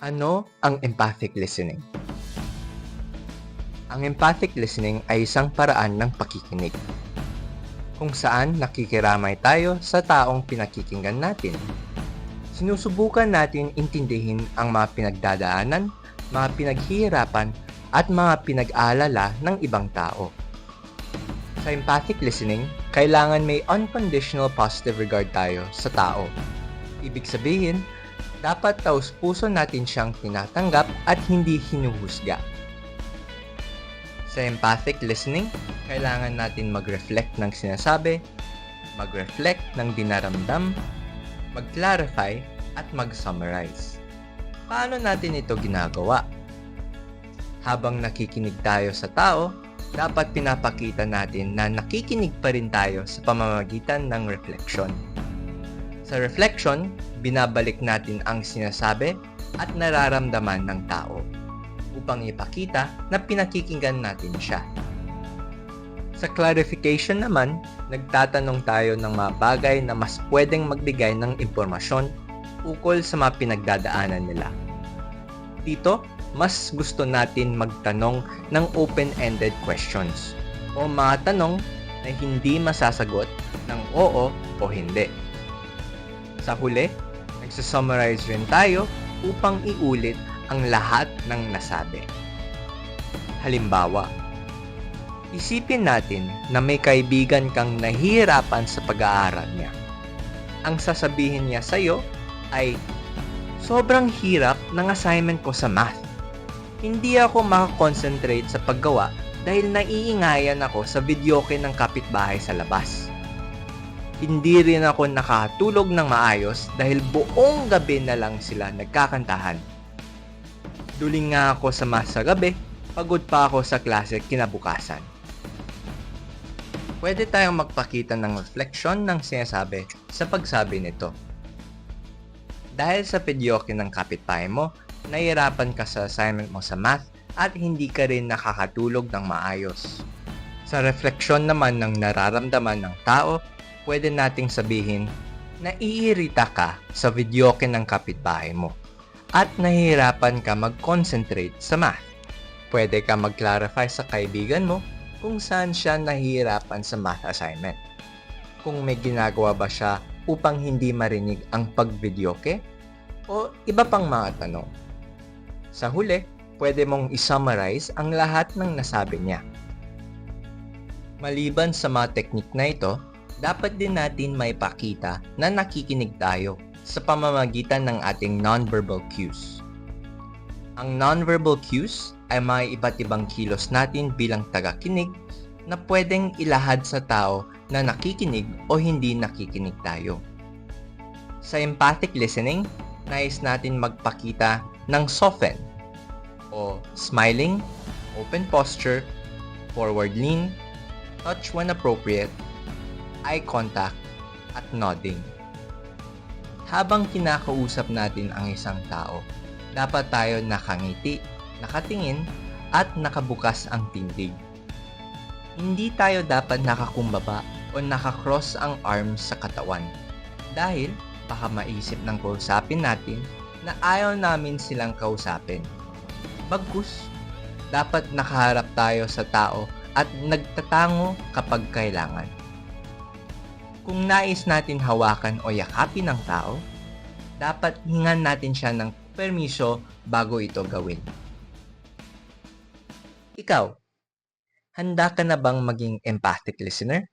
Ano ang empathic listening? Ang empathic listening ay isang paraan ng pakikinig, kung saan nakikiramay tayo sa taong pinakikinggan natin. Sinusubukan natin intindihin ang mga pinagdadaanan, mga pinaghihirapan, at mga pinag-aalala ng ibang tao. Sa empathic listening, kailangan may unconditional positive regard tayo sa tao. Ibig sabihin, dapat taus-puso natin siyang tinatanggap at hindi hinuhusga. Sa empathic listening, kailangan natin mag-reflect ng sinasabi, mag-reflect ng dinaramdam, mag-clarify, at mag-summarize. Paano natin ito ginagawa? Habang nakikinig tayo sa tao, dapat pinapakita natin na nakikinig pa rin tayo sa pamamagitan ng reflection. Sa reflection, binabalik natin ang sinasabi at nararamdaman ng tao upang ipakita na pinakikinggan natin siya. Sa clarification naman, nagtatanong tayo ng mga bagay na mas pwedeng magbigay ng impormasyon ukol sa mga pinagdadaanan nila. Dito, mas gusto natin magtanong ng open-ended questions o mga tanong na hindi masasagot ng oo o hindi. Sa huli, nagsusummarize rin tayo upang iulit ang lahat ng nasabi. Halimbawa, isipin natin na may kaibigan kang nahihirapan sa pag-aaral niya. Ang sasabihin niya sa'yo ay, "Sobrang hirap ng assignment ko sa math. Hindi ako makakonsentrate sa paggawa dahil naiingayan ako sa videoke ng kapitbahay sa labas. Hindi rin ako nakatulog ng maayos dahil buong gabi na lang sila nagkakantahan. Duling nga ako sa math sa gabi, pagod pa ako sa klase kinabukasan." Pwede tayong magpakita ng refleksyon ng sinasabi sa pagsabi nito. Dahil sa videoke ng kapitbahay mo, nahihirapan ka sa assignment mo sa math at hindi ka rin nakakatulog ng maayos. Sa refleksyon naman ng nararamdaman ng tao, pwede nating sabihin, naiirita ka sa videoke ng kapitbahay mo at nahihirapan ka mag-concentrate sa math. Pwede ka mag-clarify sa kaibigan mo kung saan siya nahihirapan sa math assignment. Kung may ginagawa ba siya upang hindi marinig ang pag-videoke o iba pang mga tanong. Sa huli, pwede mong isummarize ang lahat ng nasabi niya. Maliban sa mga teknik na ito, dapat din natin maipakita na nakikinig tayo sa pamamagitan ng ating nonverbal cues. Ang nonverbal cues ay mga iba't ibang kilos natin bilang tagakinig na pwedeng ilahad sa tao na nakikinig o hindi nakikinig tayo. Sa empathic listening, nais natin magpakita ng soften o smiling, open posture, forward lean, touch when appropriate, eye contact, at nodding. Habang kinakausap natin ang isang tao, dapat tayo nakangiti, nakatingin, at nakabukas ang tindig. Hindi tayo dapat nakakumbaba o nakakross ang arms sa katawan dahil baka maisip ng kausapin natin na ayaw namin silang kausapin. Bagkus, dapat nakaharap tayo sa tao at nagtatango kapag kailangan. Kung nais natin hawakan o yakapin ng tao, dapat hingan natin siya ng permiso bago ito gawin. Ikaw, handa ka na bang maging empathic listener?